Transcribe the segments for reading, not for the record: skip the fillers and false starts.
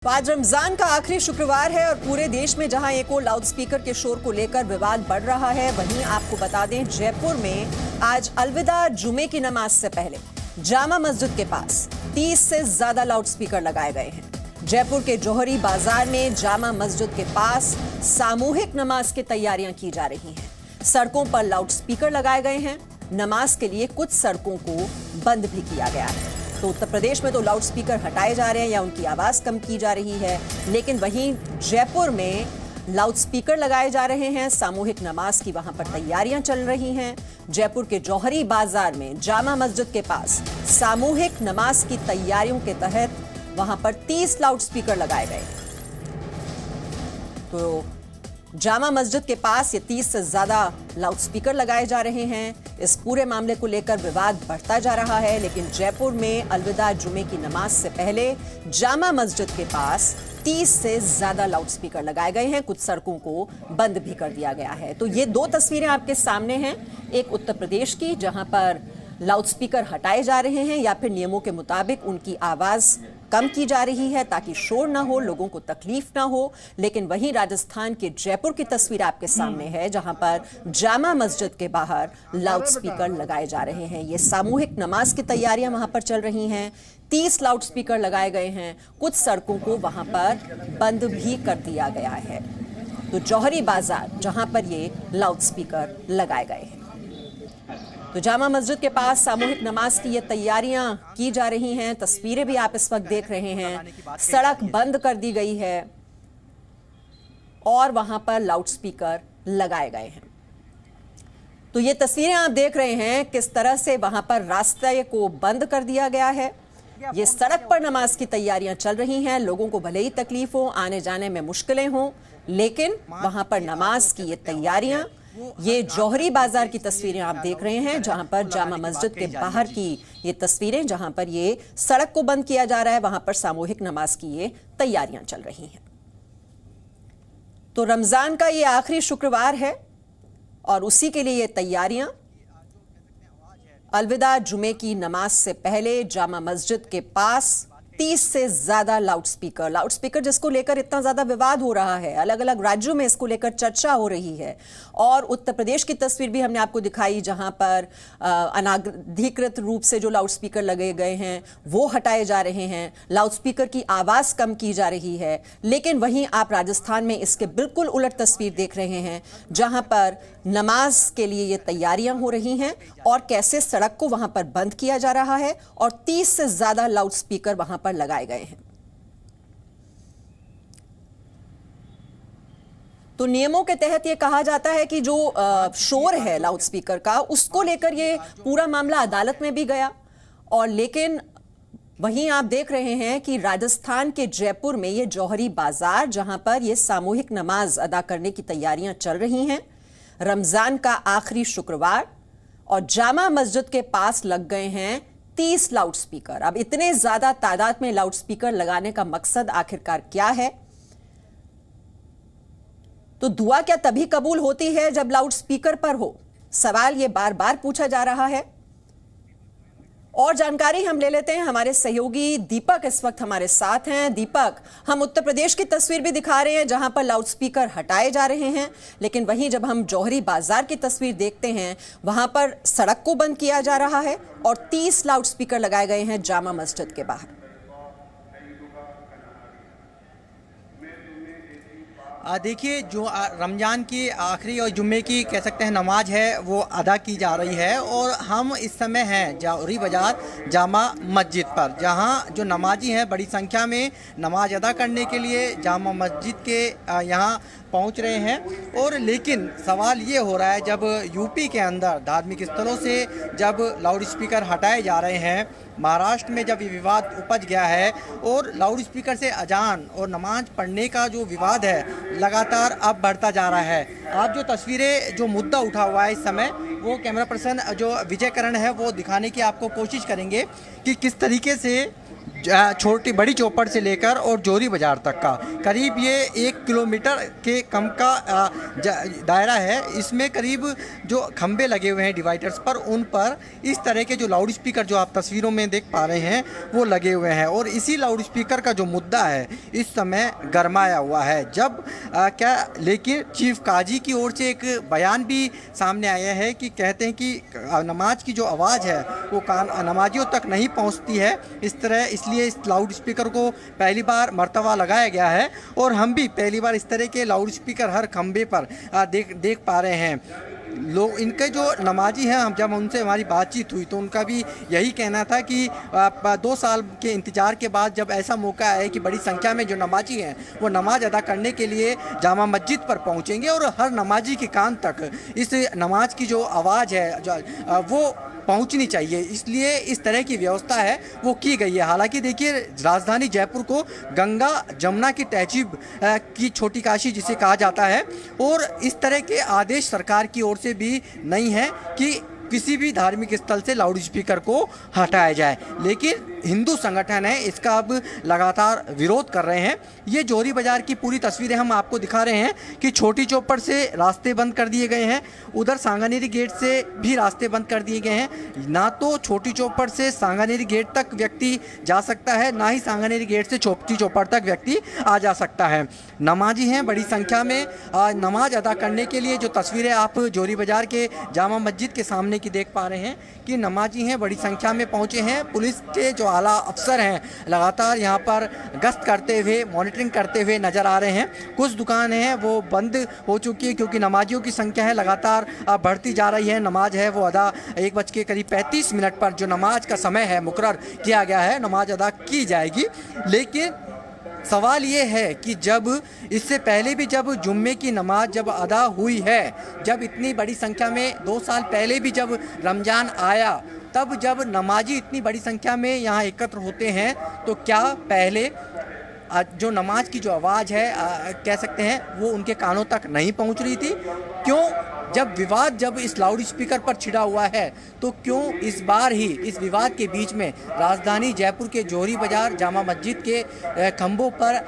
आज रमजान का आखिरी शुक्रवार है और पूरे देश में जहां एक और लाउडस्पीकर के शोर को लेकर विवाद बढ़ रहा है, वहीं आपको बता दें जयपुर में आज अलविदा जुमे की नमाज से पहले जामा मस्जिद के पास 30 से ज्यादा लाउडस्पीकर लगाए गए हैं। जयपुर के जौहरी बाजार में जामा मस्जिद के पास सामूहिक नमाज की तैयारियां की जा रही हैं। सड़कों पर लाउडस्पीकर लगाए गए हैं। नमाज के लिए कुछ सड़कों को बंद भी किया गया है। तो उत्तर प्रदेश में तो लाउडस्पीकर हटाए जा रहे हैं या उनकी आवाज कम की जा रही है, लेकिन वहीं जयपुर में लाउडस्पीकर लगाए जा रहे हैं। सामूहिक नमाज की वहां पर तैयारियां चल रही हैं। जयपुर के जौहरी बाजार में जामा मस्जिद के पास सामूहिक नमाज की तैयारियों के तहत वहां पर 30 लाउडस्पीकर लगाए गए। तो जामा मस्जिद के पास ये 30 से ज्यादा लाउडस्पीकर लगाए जा रहे हैं। इस पूरे मामले को लेकर विवाद बढ़ता जा रहा है, लेकिन जयपुर में अलविदा जुमे की नमाज से पहले जामा मस्जिद के पास 30 से ज्यादा लाउडस्पीकर लगाए गए हैं। कुछ सड़कों को बंद भी कर दिया गया है। तो ये दो तस्वीरें आपके सामने हैं, एक उत्तर प्रदेश की जहां पर लाउडस्पीकर हटाए जा रहे हैं या फिर नियमों के मुताबिक उनकी आवाज कम की जा रही है ताकि शोर ना हो, लोगों को तकलीफ ना हो। लेकिन वहीं राजस्थान के जयपुर की तस्वीर आपके सामने है जहां पर जामा मस्जिद के बाहर लाउडस्पीकर लगाए जा रहे हैं। ये सामूहिक नमाज की तैयारियां वहां पर चल रही हैं। 30 लाउडस्पीकर लगाए गए हैं। कुछ सड़कों को वहां पर बंद भी कर दिया गया है। तो जौहरी बाजार जहां पर ये लाउडस्पीकर लगाए गए हैं। तो जामा मस्जिद के पास सामूहिक नमाज की ये तैयारियां की जा रही हैं। तस्वीरें भी आप इस वक्त देख रहे हैं। सड़क बंद कर दी गई है और वहां पर लाउडस्पीकर लगाए गए हैं। तो ये तस्वीरें आप देख रहे हैं किस तरह से वहां पर रास्ते को बंद कर दिया गया है। ये सड़क पर नमाज की तैयारियां चल रही हैं। लोगों को भले ही तकलीफ हो, आने जाने में मुश्किलें हों, लेकिन वहां पर नमाज की ये तैयारियां। ये जौहरी बाजार की तस्वीरें आप देख रहे हैं जहां पर जामा मस्जिद के बाहर की ये तस्वीरें, जहां पर ये सड़क को बंद किया जा रहा है, वहां पर सामूहिक नमाज की ये तैयारियां चल रही हैं। तो रमजान का ये आखिरी शुक्रवार है और उसी के लिए ये तैयारियां। अलविदा जुमे की नमाज से पहले जामा मस्जिद के पास 30 से ज्यादा लाउडस्पीकर जिसको लेकर इतना ज्यादा विवाद हो रहा है। अलग अलग राज्यों में इसको लेकर चर्चा हो रही है। और उत्तर प्रदेश की तस्वीर भी हमने आपको दिखाई जहां पर अनाधिकृत रूप से जो लाउडस्पीकर लगे गए हैं वो हटाए जा रहे हैं। लाउडस्पीकर की आवाज कम की जा रही है। लेकिन वहीं आप राजस्थान में इसके बिल्कुल उलट तस्वीर देख रहे हैं जहां पर नमाज के लिए ये तैयारियां हो रही हैं और कैसे सड़क को वहां पर बंद किया जा रहा है और 30 से ज्यादा लाउडस्पीकर वहां पर लगाए गए हैं। तो नियमों के तहत यह कहा जाता है कि जो शोर है लाउडस्पीकर का, उसको लेकर ये पूरा मामला अदालत में भी गया। और लेकिन वहीं आप देख रहे हैं कि राजस्थान के जयपुर में ये जौहरी बाजार जहां पर ये सामूहिक नमाज अदा करने की तैयारियां चल रही हैं। रमजान का आखिरी शुक्रवार और जामा मस्जिद के पास लग गए हैं 30 लाउडस्पीकर। अब इतने ज्यादा तादाद में लाउडस्पीकर लगाने का मकसद आखिरकार क्या है? तो दुआ क्या तभी कबूल होती है जब लाउडस्पीकर पर हो? सवाल यह बार बार पूछा जा रहा है। और जानकारी हम ले लेते हैं। हमारे सहयोगी दीपक इस वक्त हमारे साथ हैं। दीपक, हम उत्तर प्रदेश की तस्वीर भी दिखा रहे हैं जहां पर लाउडस्पीकर हटाए जा रहे हैं, लेकिन वहीं जब हम जौहरी बाजार की तस्वीर देखते हैं वहां पर सड़क को बंद किया जा रहा है और 30 लाउडस्पीकर लगाए गए हैं जामा मस्जिद के बाहर। देखिए, जो रमज़ान की आखिरी और जुम्मे की कह सकते हैं नमाज है वो अदा की जा रही है और हम इस समय हैं जौहरी बाजार जामा मस्जिद पर, जहां जो नमाजी हैं बड़ी संख्या में नमाज अदा करने के लिए जामा मस्जिद के यहां पहुंच रहे हैं। और लेकिन सवाल ये हो रहा है, जब यूपी के अंदर धार्मिक स्थलों से जब लाउडस्पीकर हटाए जा रहे हैं, महाराष्ट्र में जब ये विवाद उपज गया है और लाउडस्पीकर से अजान और नमाज पढ़ने का जो विवाद है लगातार अब बढ़ता जा रहा है। आप जो तस्वीरें, जो मुद्दा उठा हुआ है इस समय, वो कैमरा पर्सन जो विजय करण है वो दिखाने की आपको कोशिश करेंगे कि किस तरीके से छोटी बड़ी चौपड़ से लेकर और जोरी बाजार तक का करीब ये 1 किलोमीटर के कम का दायरा है। इसमें करीब जो खंबे लगे हुए हैं डिवाइडर्स पर, उन पर इस तरह के जो लाउड स्पीकर जो आप तस्वीरों में देख पा रहे हैं वो लगे हुए हैं। और इसी लाउड स्पीकर का जो मुद्दा है इस समय गरमाया हुआ है। जब लेकिन चीफ काजी की ओर से एक बयान भी सामने आया है कि कहते हैं कि नमाज की जो आवाज़ है वो नमाजियों तक नहीं पहुंचती है इस तरह, इसलिए इस लाउड स्पीकर को पहली बार मर्तबा लगाया गया है। और हम भी पहली बार इस तरह के लाउड स्पीकर हर खंबे पर देख पा रहे हैं। लोग इनके जो नमाजी हैं, हम जब उनसे हमारी बातचीत हुई तो उनका भी यही कहना था कि 2 साल के इंतज़ार के बाद जब ऐसा मौका है कि बड़ी संख्या में जो नमाजी हैं वो नमाज अदा करने के लिए जामा मस्जिद पर पहुंचेंगे और हर नमाजी के कान तक इस नमाज की जो आवाज़ है वो पहुंचनी चाहिए, इसलिए इस तरह की व्यवस्था है वो की गई है। हालांकि देखिए, राजधानी जयपुर को गंगा जमुना की तहजीब की छोटी काशी जिसे कहा जाता है, और इस तरह के आदेश सरकार की ओर से भी नहीं है कि किसी भी धार्मिक स्थल से लाउड स्पीकर को हटाया जाए। लेकिन हिंदू संगठन है इसका अब लगातार विरोध कर रहे हैं। ये जोरी बाजार की पूरी तस्वीरें हम आपको दिखा रहे हैं कि छोटी चौपड़ से रास्ते बंद कर दिए गए हैं, उधर सांगानेरी गेट से भी रास्ते बंद कर दिए गए हैं। ना तो छोटी चौपड़ से सांगानेरी गेट तक व्यक्ति जा सकता है, ना ही सांगानेरी गेट से छोटी चौपड़ तक व्यक्ति आ जा सकता है। नमाजी हैं बड़ी संख्या में नमाज अदा करने के लिए। जो तस्वीरें आप जोरी बाजार के जामा मस्जिद के सामने की देख पा रहे हैं कि नमाजी हैं बड़ी संख्या में पहुंचे हैं। पुलिस के जो आला अफसर हैं लगातार यहाँ पर गश्त करते हुए, मॉनिटरिंग करते हुए नज़र आ रहे हैं। कुछ दुकानें हैं वो बंद हो चुकी है क्योंकि नमाजियों की संख्या है लगातार बढ़ती जा रही है। नमाज है वो अदा 1:35 पर जो नमाज का समय है मुकर्रर किया गया है, नमाज अदा की जाएगी। लेकिन सवाल ये है कि जब इससे पहले भी जब जुम्मे की नमाज जब अदा हुई है, जब इतनी बड़ी संख्या में 2 साल पहले भी जब रमज़ान आया, तब जब नमाजी इतनी बड़ी संख्या में यहाँ एकत्र होते हैं तो क्या पहले जो नमाज की जो आवाज़ है कह सकते हैं वो उनके कानों तक नहीं पहुँच रही थी? क्यों जब विवाद जब इस लाउड स्पीकर पर छिड़ा हुआ है तो क्यों इस बार ही इस विवाद के बीच में राजधानी जयपुर के जोरी बाजार जामा मस्जिद के खंभों पर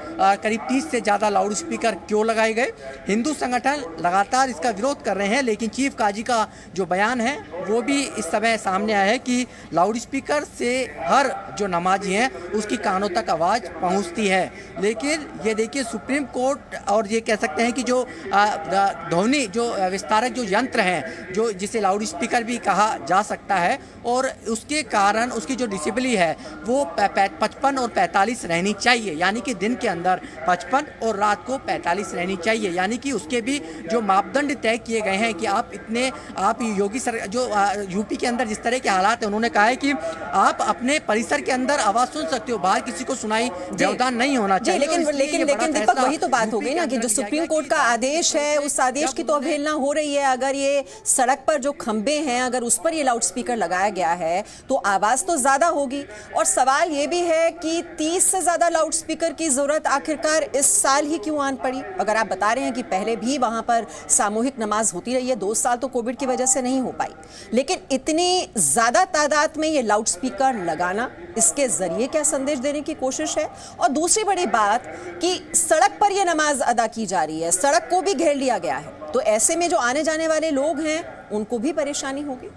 करीब 30 से ज़्यादा लाउड स्पीकर क्यों लगाए गए? हिंदू संगठन लगातार इसका विरोध कर रहे हैं, लेकिन चीफ काजी का जो बयान है वो भी इस समय सामने आया है कि लाउड स्पीकर से हर जो नमाजी हैं उसकी कानों तक आवाज़ पहुँचती है। लेकिन ये देखिए, सुप्रीम कोर्ट और ये कह सकते हैं कि जो ध्वनि जो विस्तारक जो यंत्र हैं, जो जिसे लाउड स्पीकर भी कहा जा सकता है, और उसके कारण उसकी जो डिसिबली है वो 55 और 45 रहनी चाहिए, यानी कि दिन के अंदर 55 और रात को 45 रहनी चाहिए। यानी कि उसके भी जो मापदंड तय किए गए हैं कि आप योगी सरकार जो यूपी के अंदर जिस तरह के हालात हैं, उन्होंने कहा है कि आप अपने परिसर के अंदर आवाज़ सुन सकते हो, बाहर किसी को सुनाई व्यवधान नहीं होना चाहिए। लेकिन दीपक, वही तो बात हो गई ना कि जो सुप्रीम कोर्ट का आदेश है उस आदेश की तो अवहेलना हो रही है। अगर ये सड़क पर जो खंबे हैं अगर उस पर ये लाउड स्पीकर लगाया गया है तो आवाज तो ज्यादा होगी। और सवाल ये भी है कि 30 से ज्यादा लाउड स्पीकर की जरूरत आखिरकार इस साल ही क्यों आन पड़ी? अगर आप बता रहे हैं कि पहले भी वहां पर सामूहिक नमाज होती रही है, 2 साल तो कोविड की वजह से नहीं हो पाई, लेकिन इतनी ज्यादा तादाद में ये लाउड स्पीकर लगाना, इसके जरिए क्या संदेश देने की कोशिश है? और दूसरी बड़ी बात कि सड़क पर यह नमाज अदा की जा रही है, सड़क को भी घेर लिया गया है, तो ऐसे में जो आने जाने वाले लोग हैं उनको भी परेशानी होगी।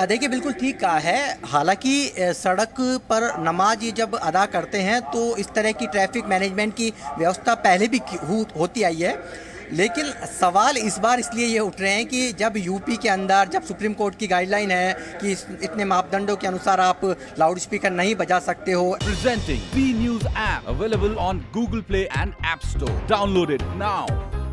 देखिए, बिल्कुल ठीक कहा है। हालांकि सड़क पर नमाज ये जब अदा करते हैं तो इस तरह की ट्रैफिक मैनेजमेंट की व्यवस्था पहले भी होती आई है, लेकिन सवाल इस बार इसलिए ये उठ रहे हैं कि जब यूपी के अंदर जब सुप्रीम कोर्ट की गाइडलाइन है कि इतने मापदंडों के अनुसार आप लाउड स्पीकर नहीं बजा सकते हो। Presenting B News app available on Google Play and App Store. Download it now.